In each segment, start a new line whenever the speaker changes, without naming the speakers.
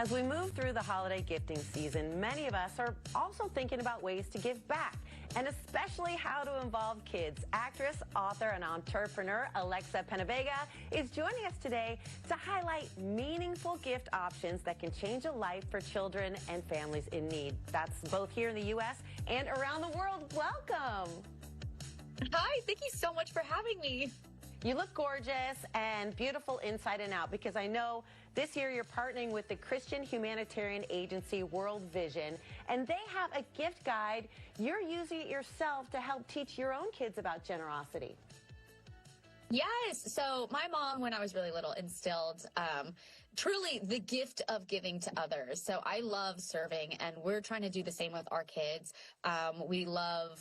As we move through the holiday gifting season, many of us are also thinking about ways to give back, and especially how to involve kids. Actress, author, and entrepreneur Alexa Penavega is joining us today to highlight meaningful gift options that can change a life for children and families in need. That's both here in the U.S. and around the world. Welcome.
Hi, thank you so much for having me.
You look gorgeous and beautiful inside and out, because I know this year you're partnering with the Christian humanitarian agency World Vision, and they have a gift guide. You're using it yourself to help teach your own kids about generosity.
Yes. So my mom, when I was really little, instilled truly the gift of giving to others. So I love serving, and we're trying to do the same with our kids. We love,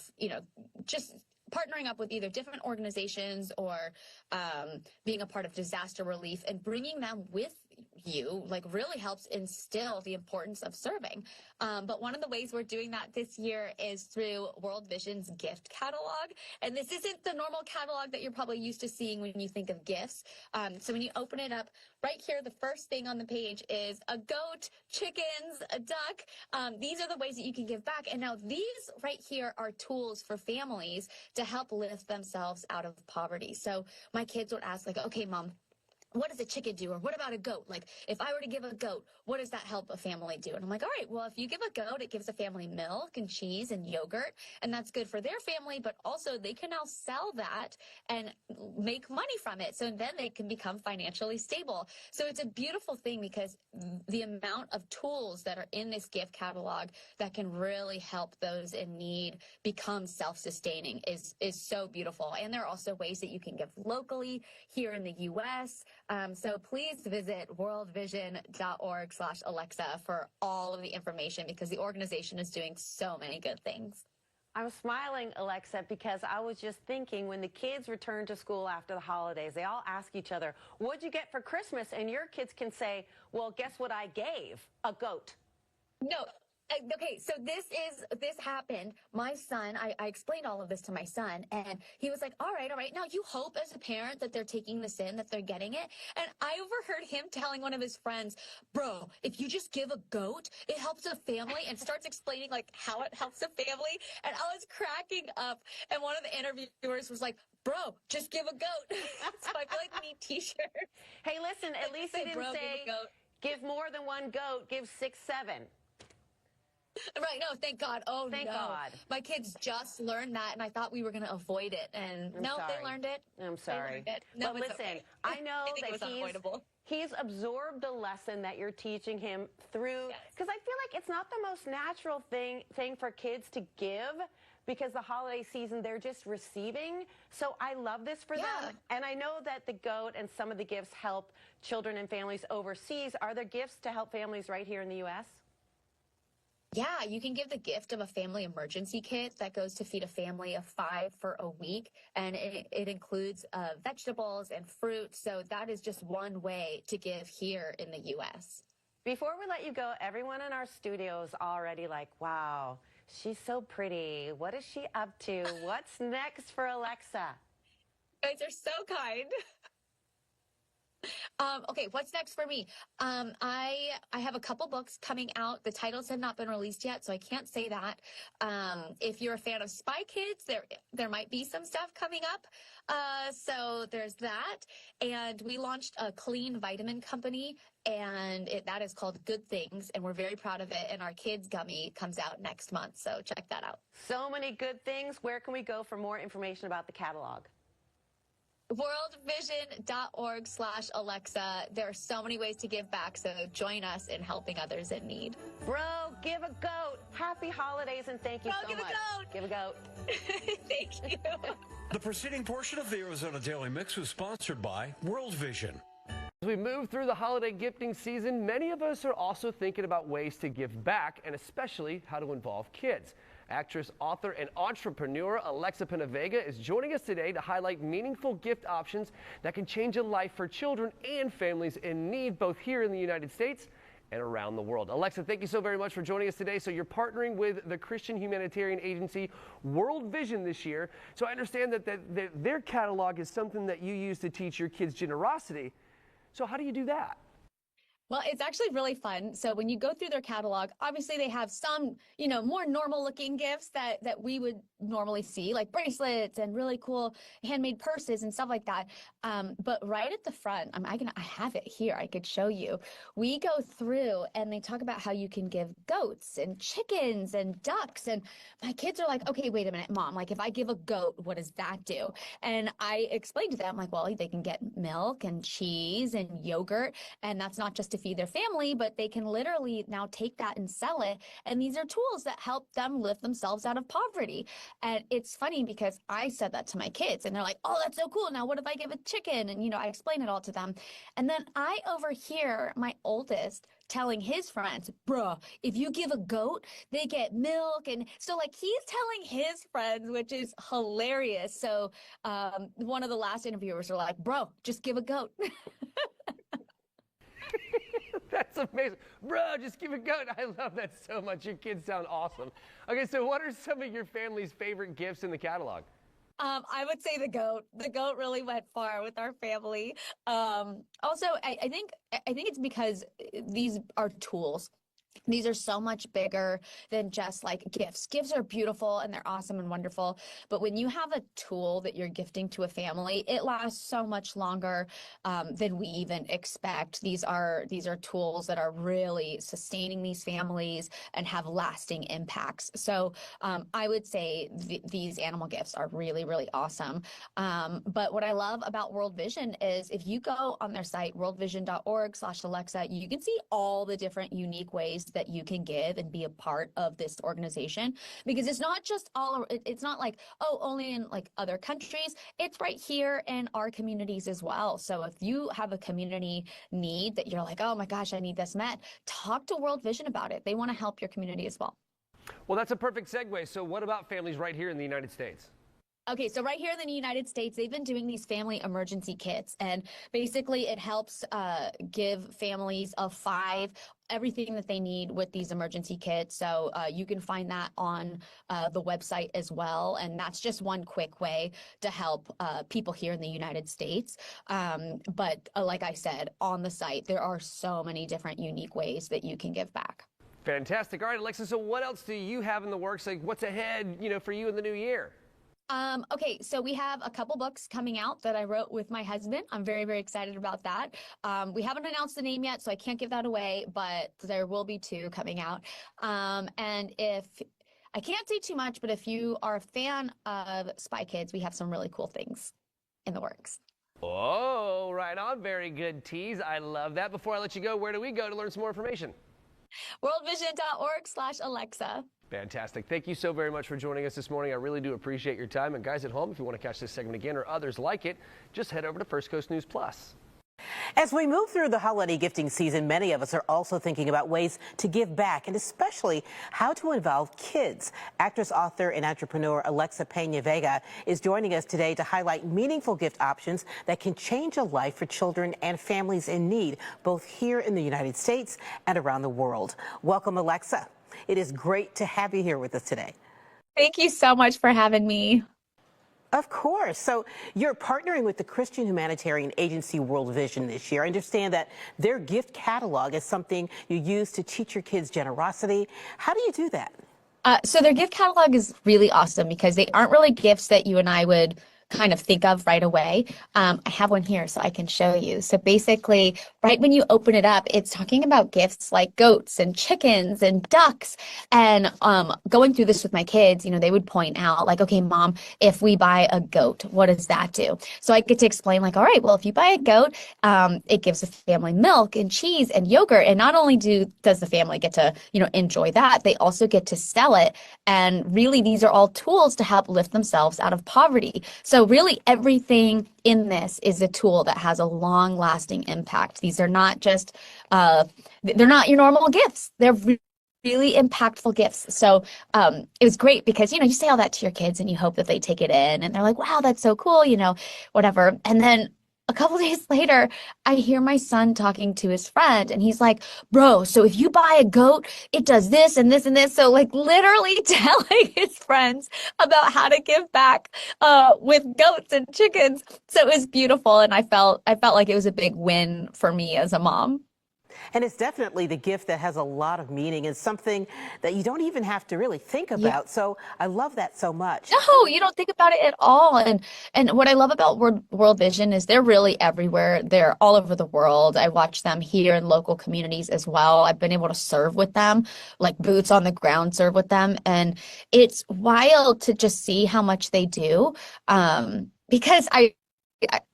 just partnering up with either different organizations or being a part of disaster relief, and bringing them with you really helps instill the importance of serving. But one of the ways we're doing that this year is through World Vision's gift catalog. And this isn't the normal catalog that you're probably used to seeing when you think of gifts. So when you open it up, right here, the first thing on the page is a goat, chickens, a duck. These are the ways that you can give back. And now these right here are tools for families to help lift themselves out of poverty. So my kids would ask, okay, Mom, what does a chicken do? Or what about a goat? If I were to give a goat, what does that help a family do? And I'm like, all right, well, if you give a goat, it gives a family milk and cheese and yogurt, and that's good for their family, but also they can now sell that and make money from it. So then they can become financially stable. So it's a beautiful thing, because the amount of tools that are in this gift catalog that can really help those in need become self-sustaining is so beautiful. And there are also ways that you can give locally here in the U.S., so please visit worldvision.org/Alexa for all of the information, because the organization is doing so many good things.
I'm smiling, Alexa, because I was just thinking, when the kids return to school after the holidays, they all ask each other, what'd you get for Christmas? And your kids can say, well, guess what I gave? A goat.
No. Okay, so this happened. My son, I explained all of this to my son, and he was like, all right. Now you hope as a parent that they're taking this in, that they're getting it. And I overheard him telling one of his friends, bro, if you just give a goat, it helps a family, and starts explaining how it helps a family. And I was cracking up. And one of the interviewers was like, bro, just give a goat. So I feel like we need t-shirts.
Hey, listen, at least they didn't say, give more than one goat, give 6, 7.
Right, no, thank God. Oh,
thank
no.
God.
My kids just learned that, and I thought we were going to avoid it. And no, they learned it.
I'm sorry.
No,
but listen,
okay.
I know
that
he's absorbed the lesson that you're teaching him through, because I feel like it's not the most natural thing for kids to give, because the holiday season, they're just receiving. So I love this for them. And I know that the goat and some of the gifts help children and families overseas. Are there gifts to help families right here in the U.S.?
Yeah, you can give the gift of a family emergency kit that goes to feed a family of 5 for a week. And it includes vegetables and fruit. So that is just one way to give here in the U.S.
Before we let you go, everyone in our studio is already like, wow, she's so pretty. What is she up to? What's next for Alexa?
You guys are so kind. Okay, what's next for me? I have a couple books coming out. The titles have not been released yet, so I can't say that. If you're a fan of Spy Kids, there might be some stuff coming up. So there's that. And we launched a clean vitamin company, and that is called Good Things, and we're very proud of it. And our kids gummy comes out next month, so check that out.
So many good things. Where can we go for more information about the catalog?
worldvision.org/Alexa. There are so many ways to give back, so join us in helping others in need.
Bro, give a goat. Happy holidays, and thank you so much.
Give a goat. Thank you.
The preceding portion of the Arizona Daily Mix was sponsored by World Vision.
As we move through the holiday gifting season, many of us are also thinking about ways to give back, and especially how to involve kids. Actress, author, and entrepreneur Alexa Penavega is joining us today to highlight meaningful gift options that can change a life for children and families in need, both here in the United States and around the world. Alexa, thank you so very much for joining us today. So you're partnering with the Christian humanitarian agency World Vision this year. So I understand that their catalog is something that you use to teach your kids generosity. So how do you do that?
Well, it's actually really fun. So when you go through their catalog, obviously they have some, more normal looking gifts that we would normally see, like bracelets and really cool handmade purses and stuff like that. But right at the front, I have it here. I could show you. We go through and they talk about how you can give goats and chickens and ducks. And my kids are like, okay, wait a minute, Mom. Like if I give a goat, what does that do? And I explained to them like, well, they can get milk and cheese and yogurt. And that's not just to feed their family, but they can literally now take that and sell it. And these are tools that help them lift themselves out of poverty. And it's funny because I said that to my kids and they're like, oh, that's so cool. Now, what if I give a chicken? And, I explain it all to them. And then I overhear my oldest telling his friends, bruh, if you give a goat, they get milk. And so like he's telling his friends, which is hilarious. So one of the last interviewers were like, bro, just give a goat.
That's amazing. Bro, just give a goat. I love that so much. Your kids sound awesome. Okay, so what are some of your family's favorite gifts in the catalog?
I would say the goat. The goat really went far with our family. Also, I think it's because these are tools. These are so much bigger than just like gifts. Gifts are beautiful and they're awesome and wonderful. But when you have a tool that you're gifting to a family, it lasts so much longer than we even expect. These are tools that are really sustaining these families and have lasting impacts. So I would say these animal gifts are really, really awesome. But what I love about World Vision is if you go on their site, worldvision.org/Alexa, you can see all the different unique ways that you can give and be a part of this organization, because it's not just it's not like, oh, only in like other countries. It's right here in our communities as well. So if you have a community need that you're like, oh my gosh, I need this met, talk to World Vision about it. They want to help your community as well.
Well, that's a perfect segue. So what about families right here in the United States?
Okay, so right here in the United States, they've been doing these family emergency kits, and basically it helps give families of 5 everything that they need with these emergency kits. So you can find that on the website as well. And that's just one quick way to help people here in the United States. But like I said, on the site, there are so many different unique ways that you can give back.
Fantastic. All right, Alexa, so what else do you have in the works? Like what's ahead, for you in the new year?
Okay, so we have a couple books coming out that I wrote with my husband. I'm very, very excited about that. We haven't announced the name yet, so I can't give that away, but there will be 2 coming out. And if I can't say too much, but if you are a fan of Spy Kids, we have some really cool things in the works.
Oh, right on. Very good tease. I love that. Before I let you go, where do we go to learn some more information?
Worldvision.org/Alexa.
Fantastic. Thank you so very much for joining us this morning. I really do appreciate your time. And guys at home, if you want to catch this segment again or others like it, just head over to First Coast News Plus.
As we move through the holiday gifting season, many of us are also thinking about ways to give back and especially how to involve kids. Actress, author, and entrepreneur Alexa Pena-Vega is joining us today to highlight meaningful gift options that can change a life for children and families in need, both here in the United States and around the world. Welcome, Alexa. It is great to have you here with us today.
Thank you so much for having me.
Of course. So you're partnering with the Christian humanitarian agency World Vision this year. I understand that their gift catalog is something you use to teach your kids generosity. How do you do that?
So their gift catalog is really awesome because they aren't really gifts that you and I would kind of think of right away. I have one here so I can show you. So basically, right when you open it up, it's talking about gifts like goats and chickens and ducks. And going through this with my kids, they would point out like, okay, Mom, if we buy a goat, what does that do? So I get to explain like, all right, well, if you buy a goat, it gives the family milk and cheese and yogurt. And not only does the family get to, enjoy that, they also get to sell it. And really, these are all tools to help lift themselves out of poverty. So really everything in this is a tool that has a long lasting impact. These are not just, they're not your normal gifts. They're really impactful gifts. So it was great because, you say all that to your kids and you hope that they take it in and they're like, wow, that's so cool, whatever. And then a couple days later, I hear my son talking to his friend and he's like, bro, so if you buy a goat, it does this and this and this. So like literally telling his friends about how to give back with goats and chickens. So it was beautiful. And I felt like it was a big win for me as a mom.
And it's definitely the gift that has a lot of meaning and something that you don't even have to really think about. So I love that so much.
No, you don't think about it at all. And what I love about World Vision is they're really everywhere. They're all over the world. I watch them here in local communities as well. I've been able to serve with them, like boots on the ground, serve with them. And it's wild to just see how much they do. Because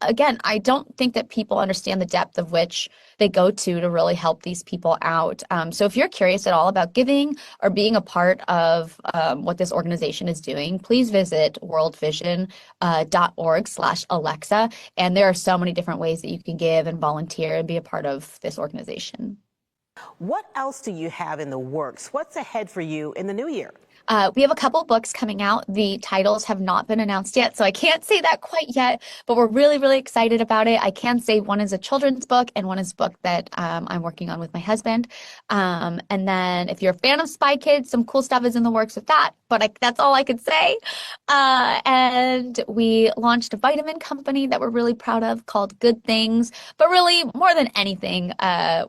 again, I don't think that people understand the depth of which they go to really help these people out. So if you're curious at all about giving or being a part of what this organization is doing, please visit worldvision.org/Alexa. And there are so many different ways that you can give and volunteer and be a part of this organization.
What else do you have in the works? What's ahead for you in the new year?
We have a couple books coming out. The titles have not been announced yet, so I can't say that quite yet, but we're really, really excited about it. I can say one is a children's book and one is a book that I'm working on with my husband. And then if you're a fan of Spy Kids, some cool stuff is in the works with that, but that's all I could say. And we launched a vitamin company that we're really proud of called Good Things. But really, more than anything,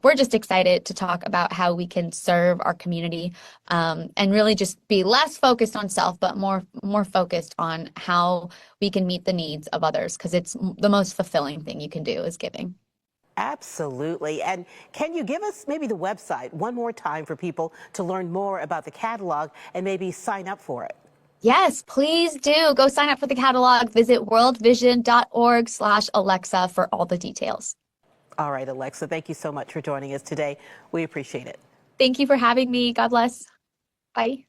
we're just excited to talk about how we can serve our community and really just be less focused on self, but more focused on how we can meet the needs of others, because it's the most fulfilling thing you can do is giving.
Absolutely. And can you give us maybe the website one more time for people to learn more about the catalog and maybe sign up for it?
Yes, please do. Go sign up for the catalog. Visit worldvision.org/Alexa for all the details.
All right, Alexa, thank you so much for joining us today. We appreciate it.
Thank you for having me. God bless. Bye.